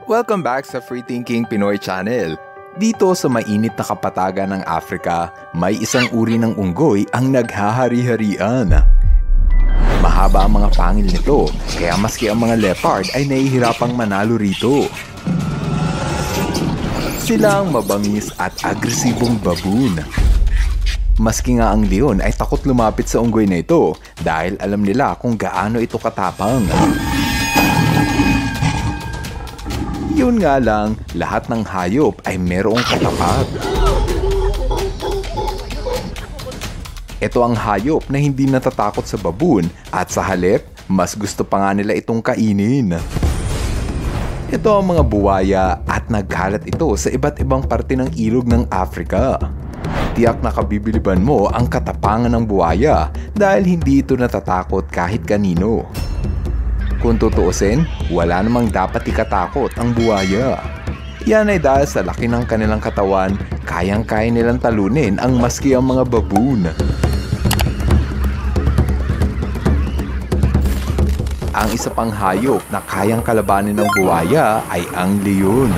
Welcome back sa Free Thinking Pinoy Channel. Dito sa mainit na kapatagan ng Africa, may isang uri ng unggoy ang naghahari-harian. Mahaba ang mga pangil nito, kaya maski ang mga leopard ay nahihirapang manalo rito. Sila ang mabangis at agresibong baboon. Maski nga ang leon ay takot lumapit sa unggoy na ito dahil alam nila kung gaano ito katapang. Yun nga lang, lahat ng hayop ay merong katapat. Ito ang hayop na hindi natatakot sa baboon at sa halip, mas gusto pa nga nila itong kainin. Ito ang mga buwaya at nagkalat ito sa iba't ibang parte ng ilog ng Africa. Tiyak na kabibiliban mo ang katapangan ng buwaya dahil hindi ito natatakot kahit kanino. Kung tutuusin, wala namang dapat ikatakot ang buwaya. Yan ay dahil sa laki ng kanilang katawan, kayang-kaya nilang talunin ang maski ang mga baboon. Ang isa pang hayop na kayang kalabanin ng buwaya ay ang leon.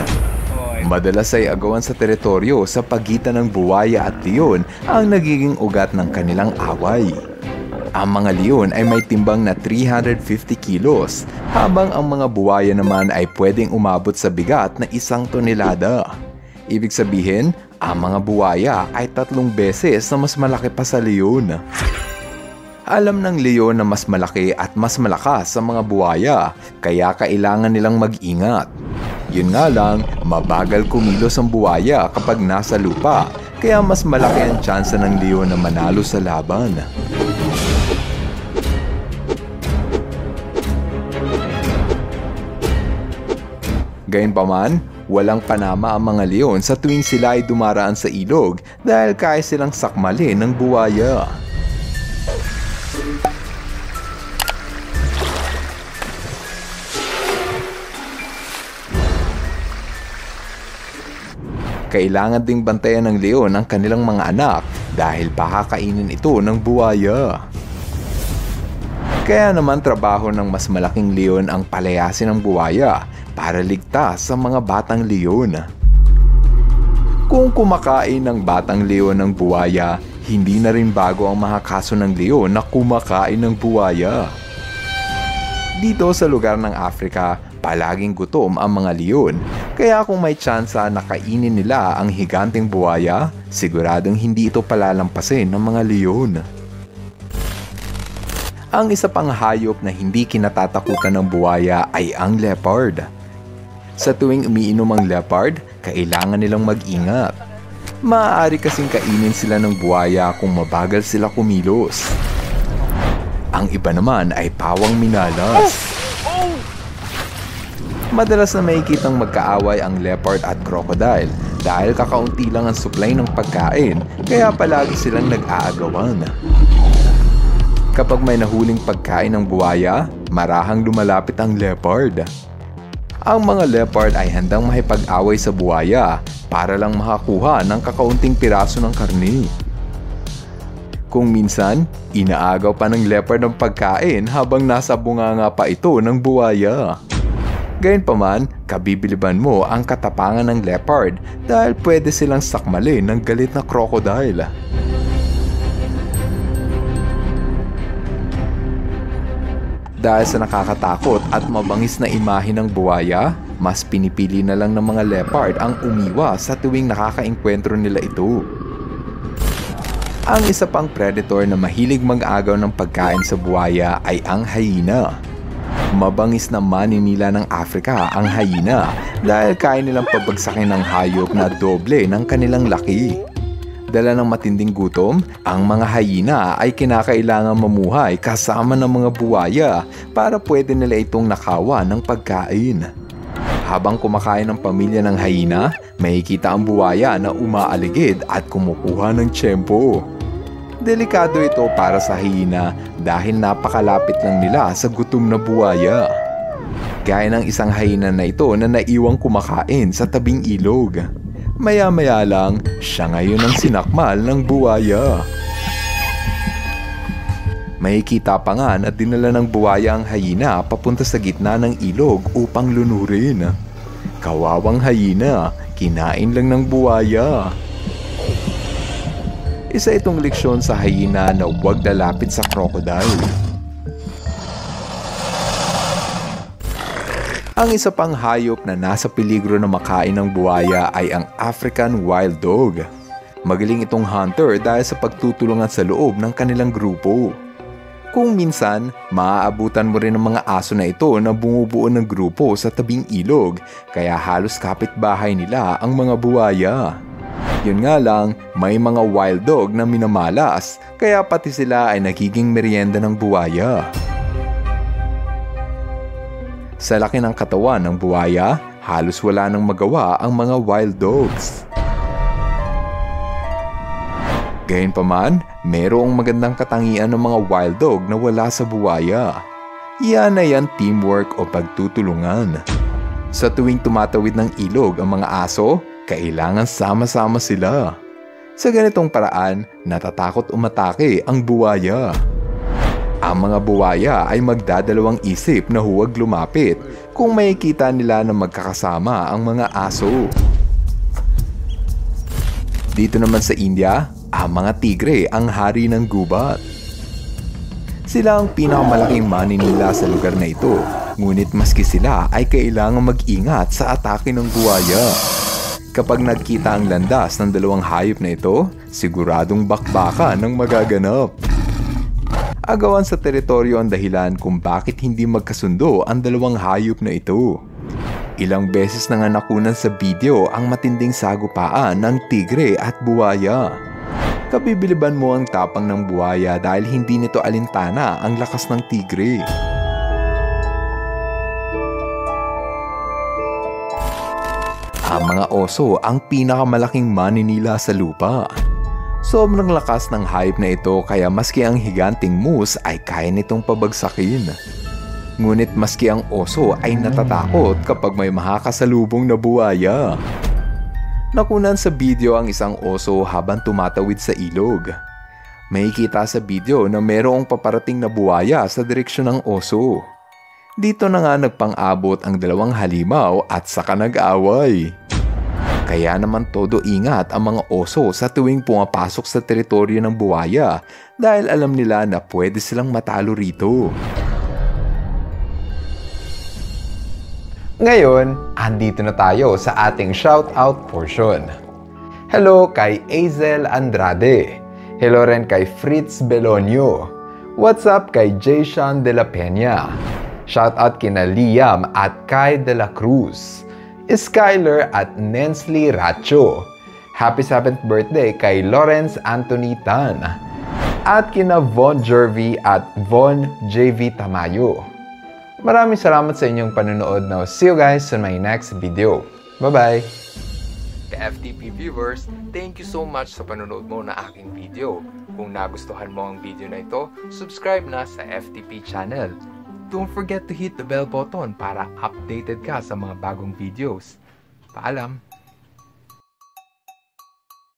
Madalas ay agawan sa teritoryo sa pagitan ng buwaya at leon ang nagiging ugat ng kanilang away. Ang mga leon ay may timbang na 350 kilos, habang ang mga buwaya naman ay pwedeng umabot sa bigat na 1 tonelada. Ibig sabihin, ang mga buwaya ay 3 beses na mas malaki pa sa leon. Alam ng leon na mas malaki at mas malakas sa mga buwaya, kaya kailangan nilang mag-ingat. Yun nga lang, mabagal kumilos ang buwaya kapag nasa lupa, kaya mas malaki ang tsansa ng leon na manalo sa laban. Gayunpaman, walang panama ang mga leon sa tuwing sila ay dumaraan sa ilog dahil kaya silang sakmalin ng buwaya. Kailangan ding bantayan ng leon ang kanilang mga anak dahil baka kainin ito ng buwaya. Kaya naman trabaho ng mas malaking leon ang palayasin ng buwaya para ligtas sa mga batang leon. Kung kumakain ng batang leon ng buwaya, hindi na rin bago ang mahakaso ng leon na kumakain ng buwaya. Dito sa lugar ng Africa, palaging gutom ang mga leon, kaya kung may tsansa na kainin nila ang higanteng buwaya, siguradong hindi ito palalampasin ng mga leon. Ang isa pang hayop na hindi kinatatakutan ng buwaya ay ang leopard. Sa tuwing umiinom ang leopard, kailangan nilang mag-ingat. Maaari kasing kainin sila ng buwaya kung mabagal sila kumilos. Ang iba naman ay pawang minalas. Madalas na makikitang magkaaway ang leopard at crocodile dahil kakaunti lang ang supply ng pagkain, kaya palagi silang nag-aagawan. Kapag may nahuling pagkain ng buwaya, marahang lumalapit ang leopard. Ang mga leopard ay handang makipag-away sa buwaya para lang makakuha ng kakaunting piraso ng karne. Kung minsan, inaagaw pa ng leopard ang pagkain habang nasa bunganga pa ito ng buwaya. Gayunpaman, kabibiliban mo ang katapangan ng leopard dahil pwede silang sakmalin ng galit na crocodile. Dahil sa nakakatakot at mabangis na imahe ng buwaya, mas pinipili na lang ng mga leopard ang umiwas sa tuwing nakakaengkwentro nila ito. Ang isa pang predator na mahilig mag-agaw ng pagkain sa buwaya ay ang hyena. Mabangis na maninila ng Africa ang hyena dahil kaya nilang pabagsakin ng hayop na doble ng kanilang laki. Dala ng matinding gutom, ang mga hyena ay kinakailangan mamuhay kasama ng mga buwaya para pwede nila itong nakawan ng pagkain. Habang kumakain ng pamilya ng hyena, makikita ang buwaya na umaaligid at kumukuha ng tiyempo. Delikado ito para sa hyena dahil napakalapit lang nila sa gutom na buwaya. Gaya ng isang hyena na ito na naiwang kumakain sa tabing ilog. Maya-maya lang, siya ngayon ang sinakmal ng buwaya. Makikita pa nga na dinala ng buwaya ang hyena papunta sa gitna ng ilog upang lunurin. Kawawang hyena, kinain lang ng buwaya. Isa itong leksyon sa hyena na huwag lalapit sa crocodile. Ang isa pang hayop na nasa peligro na makain ng buwaya ay ang African wild dog. Magaling itong hunter dahil sa pagtutulungan sa loob ng kanilang grupo. Kung minsan, maaabutan mo rin ng mga aso na ito na bumubuo ng grupo sa tabing ilog, kaya halos kapitbahay nila ang mga buwaya. Yun nga lang, may mga wild dog na minamalas, kaya pati sila ay nagiging merienda ng buwaya. Sa laki ng katawan ng buwaya, halos wala nang magawa ang mga wild dogs. Gayunpaman, merong magandang katangian ng mga wild dog na wala sa buwaya. Iyan ay ang teamwork o pagtutulungan. Sa tuwing tumatawid ng ilog ang mga aso, kailangan sama-sama sila. Sa ganitong paraan, natatakot umatake ang buwaya. Ang mga buwaya ay magdadalawang isip na huwag lumapit kung makikita nila na magkakasama ang mga aso. Dito naman sa India, ang mga tigre ang hari ng gubat. Sila ang pinakamalaking maninila sa lugar na ito, ngunit maski sila ay kailangang mag-ingat sa atake ng buwaya. Kapag nagkita ang landas ng dalawang hayop na ito, siguradong bakbakan ang magaganap. Agawan sa teritoryo ang dahilan kung bakit hindi magkasundo ang dalawang hayop na ito. Ilang beses na nga nakunan sa video ang matinding sagupaan ng tigre at buwaya. Kabibiliban mo ang tapang ng buwaya dahil hindi nito alintana ang lakas ng tigre. Ang mga oso ang pinakamalaking maninila sa lupa. Sobrang lakas ng hayop na ito kaya maski ang higanting moose ay kaya nitong pabagsakin. Ngunit maski ang oso ay natatakot kapag may makakasalubong na buwaya. Nakunan sa video ang isang oso habang tumatawid sa ilog. Makikita sa video na mayroong paparating na buwaya sa direksyon ng oso. Dito na nga nagpang-abot ang dalawang halimaw at saka nag-away. Kaya naman todo ingat ang mga oso sa tuwing pumapasok sa teritoryo ng buwaya dahil alam nila na pwede silang matalo rito. Ngayon, andito na tayo sa ating shoutout portion. Hello kay Azel Andrade. Hello rin kay Fritz Belonio. What's up kay Jason De La Peña. Shoutout kina Liam at Kai De La Cruz. Skyler at Nensley Racho. Happy 7th birthday kay Lawrence Anthony Tan. At kina Von Jervy at Von JV Tamayo. Maraming salamat sa inyong panonood. Now, see you guys on my next video. Bye-bye! Ka-FTP viewers, thank you so much sa panonood mo na aking video. Kung nagustuhan mo ang video na ito, subscribe na sa FTP channel. Don't forget to hit the bell button para updated ka sa mga bagong videos. Paalam!